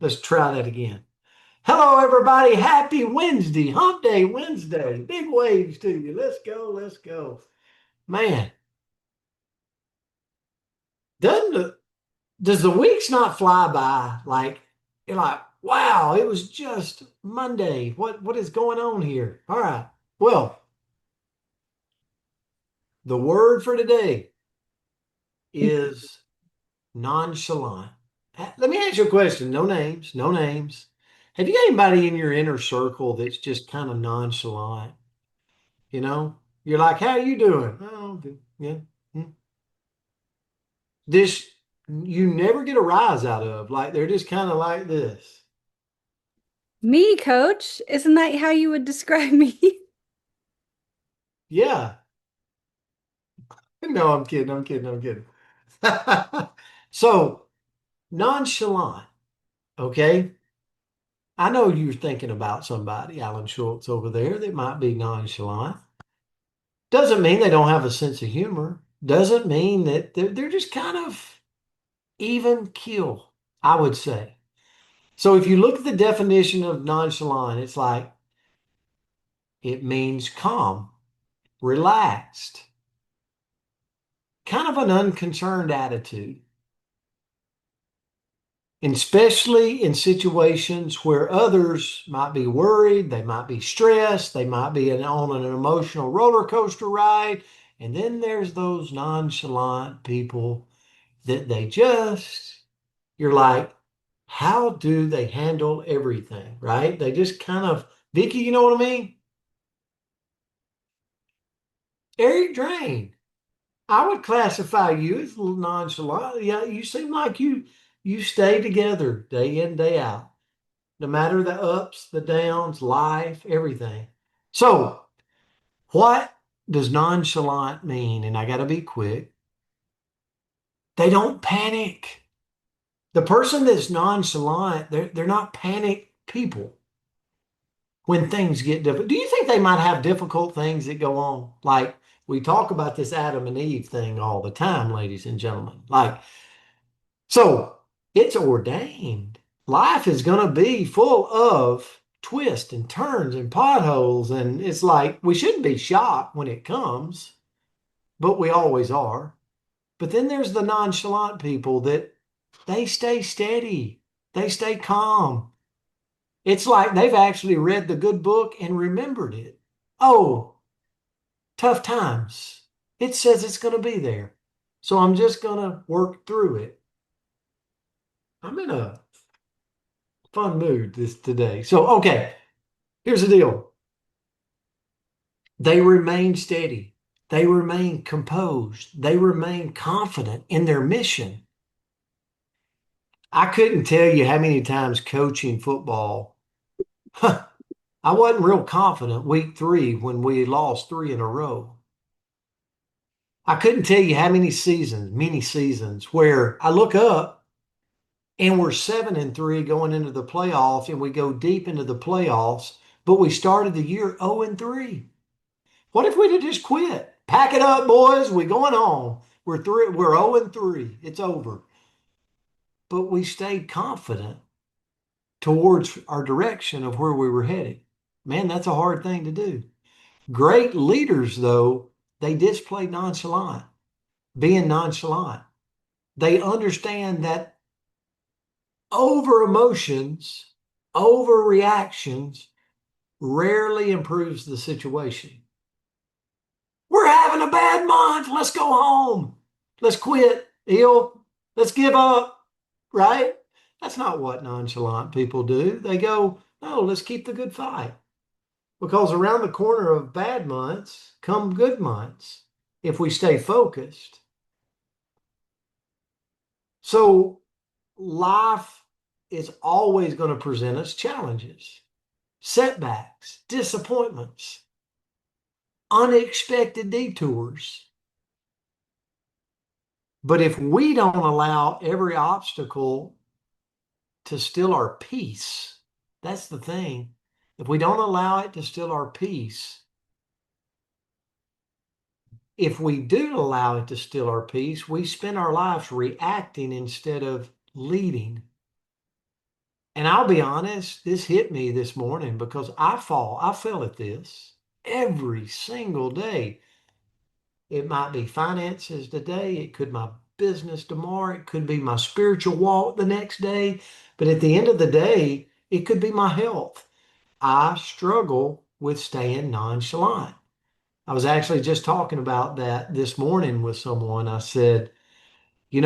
Let's try that again. Hello, everybody. Happy Wednesday, Hump Day Wednesday. Big waves to you. Let's go. Let's go. Man, doesn't the, does the weeks not fly by? Like, you're like, wow, it was just Monday. What is going on here? All right. Well, the word for today is nonchalant. Let me ask you a question. No names, no names. Have you got anybody in your inner circle that's just kind of nonchalant? You know, you're like, how you doing? Oh, good. Yeah. Hmm. This you never get a rise out of. Like they're just kind of like this. Me, coach? Isn't that how you would describe me? Yeah. No, I'm kidding. I'm kidding. I'm kidding. So nonchalant. Okay. I know you're thinking about somebody, Alan Schultz over there, that might be nonchalant. Doesn't mean they don't have a sense of humor. Doesn't mean that they're just kind of even keel, I would say. So if you look at the definition of nonchalant, it's like it means calm, relaxed, kind of an unconcerned attitude. And especially in situations where others might be worried, they might be stressed, they might be on an emotional roller coaster ride. And then there's those nonchalant people that you're like, how do they handle everything, right? They just kind of, Vicky, you know what I mean? Eric Drain. I would classify you as a little nonchalant. Yeah, you seem like you stay together day in, day out, no matter the ups, the downs, life, everything. So, what does nonchalant mean? And I got to be quick. They don't panic. The person that's nonchalant, they're not panic people when things get difficult. Do you think they might have difficult things that go on? Like we talk about this Adam and Eve thing all the time, ladies and gentlemen. So it's ordained. Life is going to be full of twists and turns and potholes. And it's like we shouldn't be shocked when it comes, but we always are. But then there's the nonchalant people that they stay steady, they stay calm. It's like they've actually read the good book and remembered it. Oh, tough times. It says it's going to be there. So I'm just going to work through it. I'm in a fun mood this today. So, okay, here's the deal. They remain steady. They remain composed. They remain confident in their mission. I couldn't tell you how many times coaching football, I wasn't real confident week 3 when we lost 3 in a row. I couldn't tell you how many seasons where I look up and we're 7-3 going into the playoffs and we go deep into the playoffs, but we started the year 0-3. What if we'd have just quit? Pack it up, boys. We're going home. We're 0-3. It's over. But we stayed confident towards our direction of where we were headed. Man, that's a hard thing to do. Great leaders, though, they display nonchalant, being nonchalant. They understand that over emotions, overreactions rarely improves the situation. We're having a bad month. Let's go home. Let's quit. Ill. Let's give up. Right? That's not what nonchalant people do. They go, no, let's keep the good fight. Because around the corner of bad months come good months if we stay focused. So life is always going to present us challenges, setbacks, disappointments, unexpected detours. But if we don't allow every obstacle to steal our peace, that's the thing. If we don't allow it to steal our peace, if we do allow it to steal our peace, we spend our lives reacting instead of leading. And I'll be honest, this hit me this morning because I fell at this every single day. It might be finances today, it could my business tomorrow, it could be my spiritual walk the next day, but at the end of the day, it could be my health. I struggle with staying nonchalant. I was actually just talking about that this morning with someone. I said, in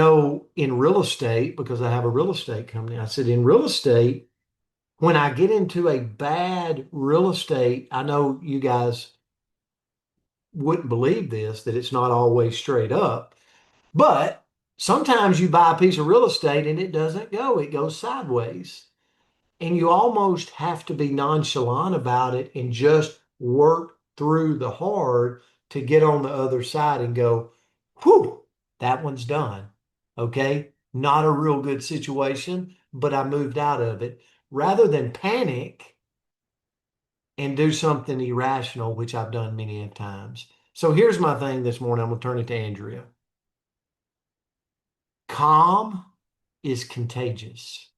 real estate, because I have a real estate company, I said, in real estate, when I get into a bad real estate, I know you guys wouldn't believe this, that it's not always straight up, but sometimes you buy a piece of real estate and it doesn't go, it goes sideways. And you almost have to be nonchalant about it and just work through the hard to get on the other side and go, whew, that one's done. Okay. Not a real good situation, but I moved out of it rather than panic and do something irrational, which I've done many times. So here's my thing this morning. I'm going to turn it to Andrea. Calm is contagious.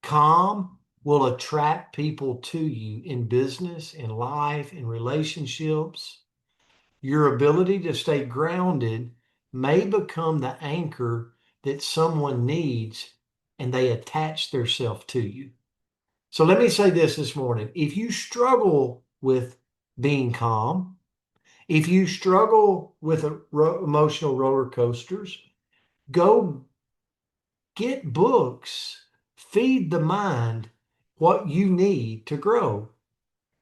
Calm will attract people to you in business, in life, in relationships. Your ability to stay grounded may become the anchor that someone needs and they attach themselves to you. So let me say this morning. If you struggle with being calm, if you struggle with emotional roller coasters, go get books, feed the mind what you need to grow.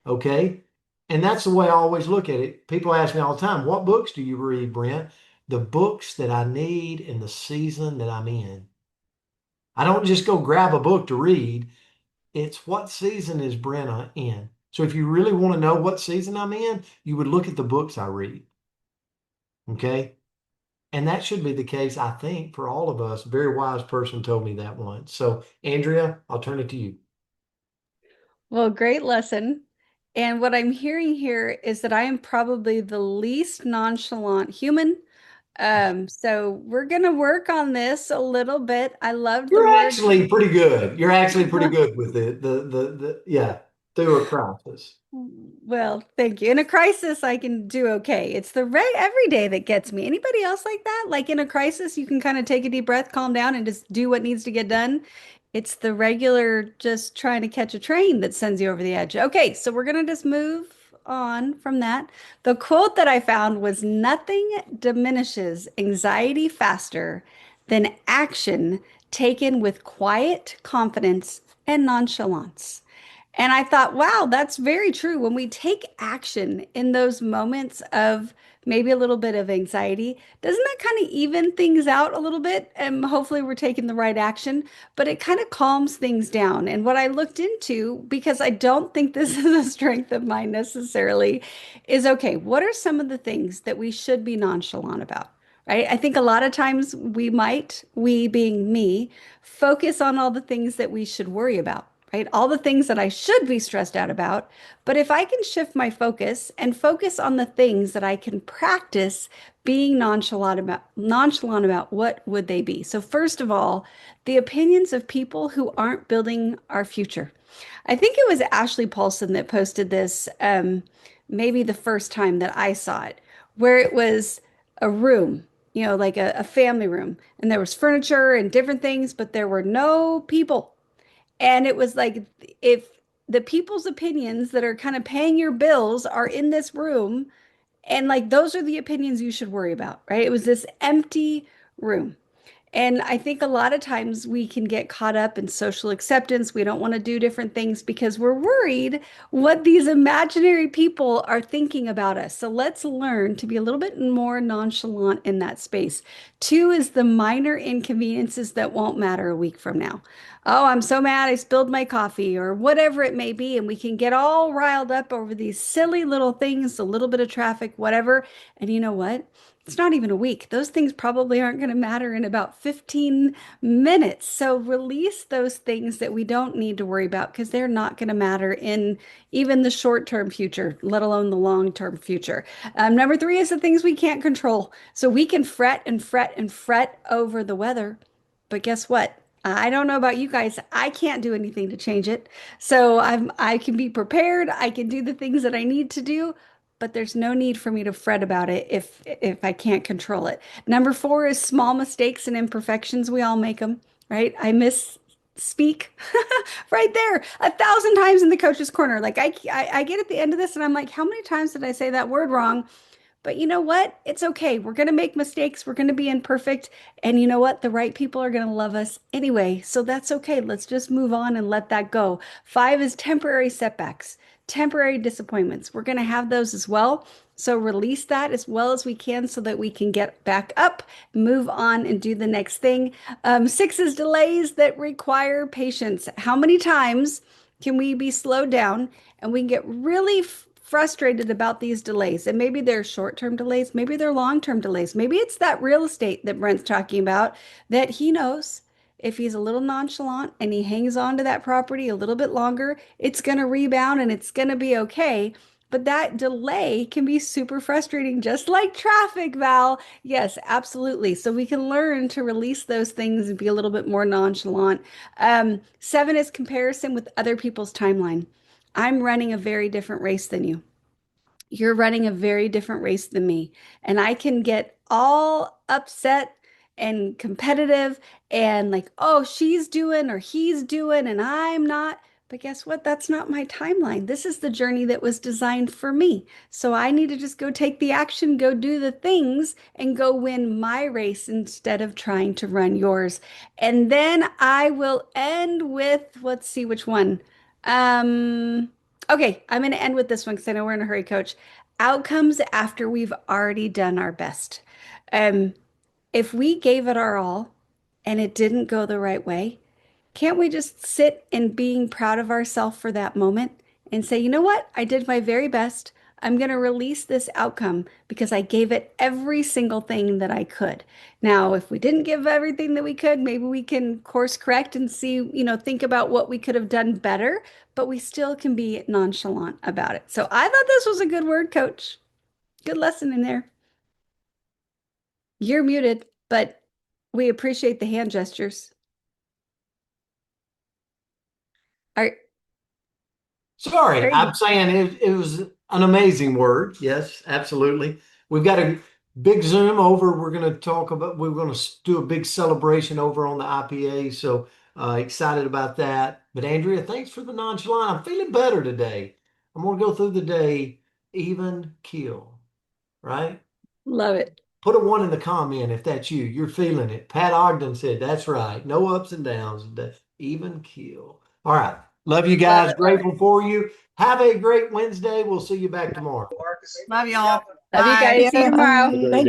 Okay. And that's the way I always look at it. People ask me all the time, what books do you read, Brent? The books that I need in the season that I'm in. I don't just go grab a book to read. It's what season is Brent in? So if you really want to know what season I'm in, you would look at the books I read. Okay. And that should be the case, I think, for all of us. A very wise person told me that once. So, Andrea, I'll turn it to you. Well, great lesson. And what I'm hearing here is that I am probably the least nonchalant human. So we're gonna work on this a little bit. I loved the You're word. actually pretty good. You're actually pretty good with it. Yeah, through a crisis. Well, thank you. In a crisis, I can do okay. It's the every day that gets me. Anybody else like that? Like in a crisis, you can kind of take a deep breath, calm down, and just do what needs to get done. It's the regular just trying to catch a train that sends you over the edge. Okay, so we're gonna just move on from that. The quote that I found was nothing diminishes anxiety faster than action taken with quiet confidence and nonchalance. And I thought, wow, that's very true. When we take action in those moments of maybe a little bit of anxiety, doesn't that kind of even things out a little bit? And hopefully we're taking the right action, but it kind of calms things down. And what I looked into, because I don't think this is a strength of mine necessarily, is okay, what are some of the things that we should be nonchalant about? Right? I think a lot of times we being me, focus on all the things that we should worry about, right? All the things that I should be stressed out about. But if I can shift my focus and focus on the things that I can practice being nonchalant about, what would they be? So first of all, the opinions of people who aren't building our future. I think it was Ashley Paulson that posted this, maybe the first time that I saw it, where it was a room, like a family room, and there was furniture and different things, but there were no people. And it was like, if the people's opinions that are kind of paying your bills are in this room, and like those are the opinions you should worry about, right? It was this empty room. And I think a lot of times we can get caught up in social acceptance. We don't want to do different things because we're worried what these imaginary people are thinking about us. So let's learn to be a little bit more nonchalant in that space. Two is the minor inconveniences that won't matter a week from now. Oh, I'm so mad I spilled my coffee or whatever it may be. And we can get all riled up over these silly little things, a little bit of traffic, whatever. And you know what? It's not even a week. Those things probably aren't going to matter in about 15 minutes. So release those things that we don't need to worry about because they're not going to matter in even the short-term future, let alone the long-term future. Number three is the things we can't control. So we can fret and fret and fret over the weather. But guess what? I don't know about you guys. I can't do anything to change it. So I can be prepared. I can do the things that I need to do, but there's no need for me to fret about it if I can't control it. Number four is small mistakes and imperfections. We all make them, right? I misspeak right there 1,000 times in the coach's corner. Like I get at the end of this and I'm like, how many times did I say that word wrong? But you know what? It's okay. We're going to make mistakes. We're going to be imperfect. And you know what? The right people are going to love us anyway. So that's okay. Let's just move on and let that go. Five is temporary setbacks, temporary disappointments. We're going to have those as well. So release that as well as we can so that we can get back up, move on, and do the next thing. Six is delays that require patience. How many times can we be slowed down and we can get really frustrated about these delays? And maybe they're short-term delays, maybe they're long-term delays. Maybe it's that real estate that Brent's talking about that he knows if he's a little nonchalant and he hangs on to that property a little bit longer, it's going to rebound and it's going to be okay. But that delay can be super frustrating, just like traffic, Val. Yes, absolutely. So we can learn to release those things and be a little bit more nonchalant. Seven is comparison with other people's timeline. I'm running a very different race than you. You're running a very different race than me. And I can get all upset and competitive and like, oh, she's doing or he's doing and I'm not. But guess what? That's not my timeline. This is the journey that was designed for me. So I need to just go take the action, go do the things, and go win my race instead of trying to run yours. And then I will end with, let's see which one. Um, Okay, I'm going to end with this one because I know we're in a hurry, Coach. Outcomes after we've already done our best. Um, if we gave it our all and it didn't go the right way, can't we just sit in being proud of ourselves for that moment and say, you know what? I did my very best. I'm going to release this outcome because I gave it every single thing that I could. Now, if we didn't give everything that we could, maybe we can course correct and see, think about what we could have done better, but we still can be nonchalant about it. So I thought this was a good word, Coach. Good lesson in there. You're muted, but we appreciate the hand gestures. Are, Sorry, there you I'm go. saying it was an amazing word. Yes, absolutely. We've got a big Zoom over. We're going to do a big celebration over on the IPA. So excited about that. But Andrea, thanks for the nonchalant. I'm feeling better today. I'm going to go through the day even keel, right? Love it. Put a one in the comment if that's you. You're feeling it. Pat Ogden said, that's right. No ups and downs. Even keel. All right. Love you Love guys. it. Love it. Grateful for you. Have a great Wednesday. We'll see you back tomorrow. Love y'all. Love you Bye. guys. See you tomorrow. Thank